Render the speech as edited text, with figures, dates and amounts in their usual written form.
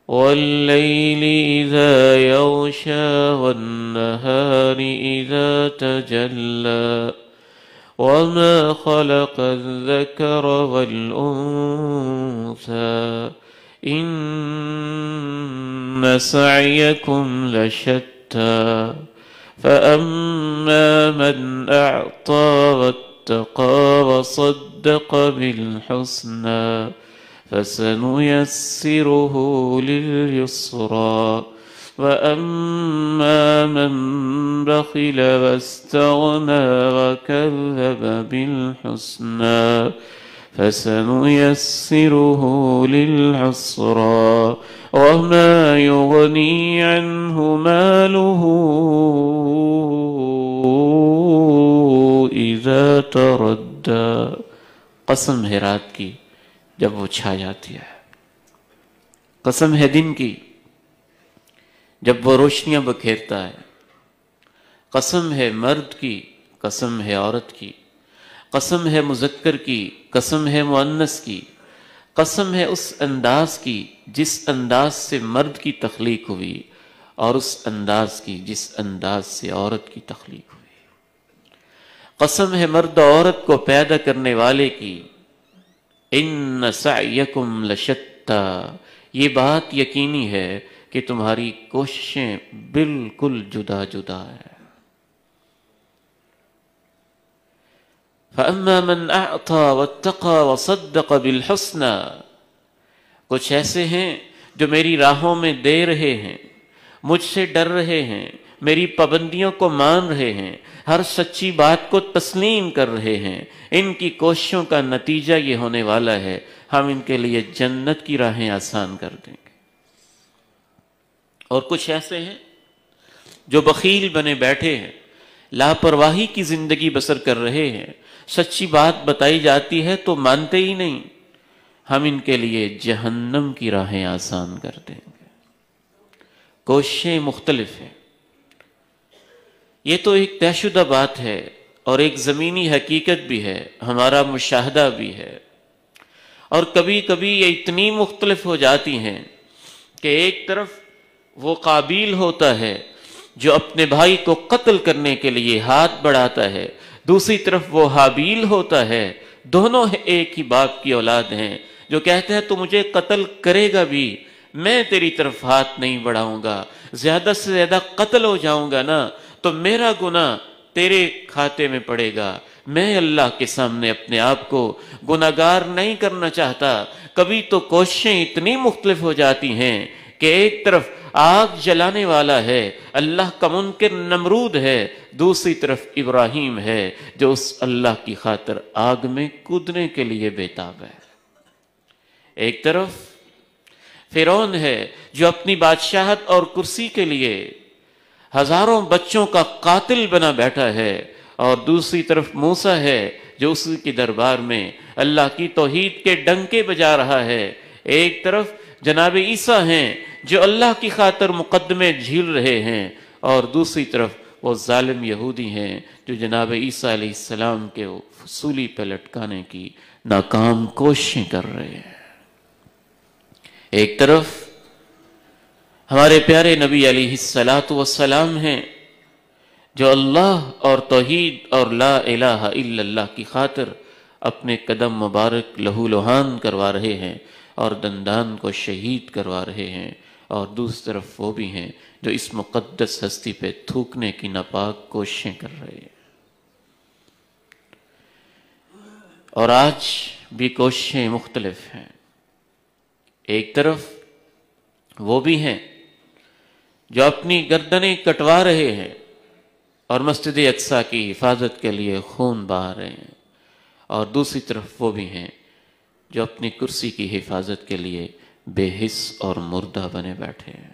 والليل إذا يغشى والنهار إذا تجلى وما خلق الذكر والأنثى إن سعيكم لشتى فأما من أعطى واتقى وصدق بالحسنى فسنيسره لليسرى وأما من بخل واستغنى وكذب بالحسنى فسنيسره للعسرى وما يغني عنه ماله إذا تردى. قسم ہے رات کی جب وہ چھا جاتی ہے، قسم ہے دن کی جب وہ روشنیاں بکھیرتا ہے، قسم ہے مرد کی، قسم ہے عورت کی، قسم ہے مذکر کی، قسم ہے مؤنث کی، قسم ہے اس انداز کی جس انداز سے مرد کی تخلیق ہوئی اور اس انداز کی جس انداز سے عورت کی تخلیق ہوئی. قسم ہے مرد و عورت کو پیدا کرنے والے کی. ان سعیکم لشتی، یہ بات یقینی ہے کہ تمہاری کوششیں بالکل جدا جدا ہیں. فَأَمَّا مَنْ أَعْطَى وَاتَّقَى وَصَدَّقَ بِالْحُسْنَى، کچھ ایسے ہیں جو میری راہوں میں دے رہے ہیں، مجھ سے ڈر رہے ہیں، میری پابندیوں کو مان رہے ہیں، ہر سچی بات کو تسلیم کر رہے ہیں. ان کی کوششوں کا نتیجہ یہ ہونے والا ہے ہم ان کے لیے جنت کی راہیں آسان کر دیں گے. اور کچھ ایسے ہیں جو بخیل بنے بیٹھے ہیں، لاپرواہی کی زندگی بسر کر رہے ہیں، سچی بات بتائی جاتی ہے تو مانتے ہی نہیں. ہم ان کے لیے جہنم کی راہیں آسان کر دیں گے. کوششیں مختلف ہیں. یہ تو ایک طے شدہ بات ہے اور ایک زمینی حقیقت بھی ہے، ہمارا مشاہدہ بھی ہے. اور کبھی کبھی یہ اتنی مختلف ہو جاتی ہیں کہ ایک طرف وہ قابیل ہوتا ہے جو اپنے بھائی کو قتل کرنے کے لیے ہاتھ بڑھاتا ہے، دوسری طرف وہ حابیل ہوتا ہے، دونوں ایک ہی باپ کی اولاد ہیں، جو کہتے ہیں تو مجھے قتل کرے گا بھی میں تیری طرف ہاتھ نہیں بڑھاؤں گا، زیادہ سے زیادہ قتل ہو جاؤں گا نا تو میرا گناہ تیرے کھاتے میں پڑے گا. میں اللہ کے سامنے اپنے آپ کو گناہگار نہیں کرنا چاہتا. کبھی تو کوششیں اتنی مختلف ہو جاتی ہیں کہ ایک طرف آگ جلانے والا ہے، اللہ کا منکر نمرود ہے، دوسری طرف ابراہیم ہے جو اس اللہ کی خاطر آگ میں کودنے کے لیے بےتاب ہے. ایک طرف فرعون ہے جو اپنی بادشاہت اور کرسی کے لیے ہزاروں بچوں کا قاتل بنا بیٹھا ہے، اور دوسری طرف موسیٰ ہے جو اسی کے دربار میں اللہ کی توحید کے ڈنکے بجا رہا ہے. ایک طرف جناب عیسیٰ ہیں جو اللہ کی خاطر مقدمے جھیل رہے ہیں، اور دوسری طرف وہ ظالم یہودی ہیں جو جناب عیسیٰ علیہ السلام کے سولی پہ لٹکانے کی ناکام کوششیں کر رہے ہیں. ایک طرف ہمارے پیارے نبی علیہ السلام ہیں جو اللہ اور توحید اور لا الہ الا اللہ کی خاطر اپنے قدم مبارک لہو لہان کروا رہے ہیں اور دندان کو شہید کروا رہے ہیں، اور دوسری طرف وہ بھی ہیں جو اس مقدس ہستی پہ تھوکنے کی ناپاک کوششیں کر رہے ہیں. اور آج بھی کوششیں مختلف ہیں. ایک طرف وہ بھی ہیں جو اپنی گردنیں کٹوا رہے ہیں اور مسجد اقصیٰ کی حفاظت کے لیے خون بہا رہے ہیں، اور دوسری طرف وہ بھی ہیں جو اپنی کرسی کی حفاظت کے لیے بے حس اور مردہ بنے بیٹھے ہیں.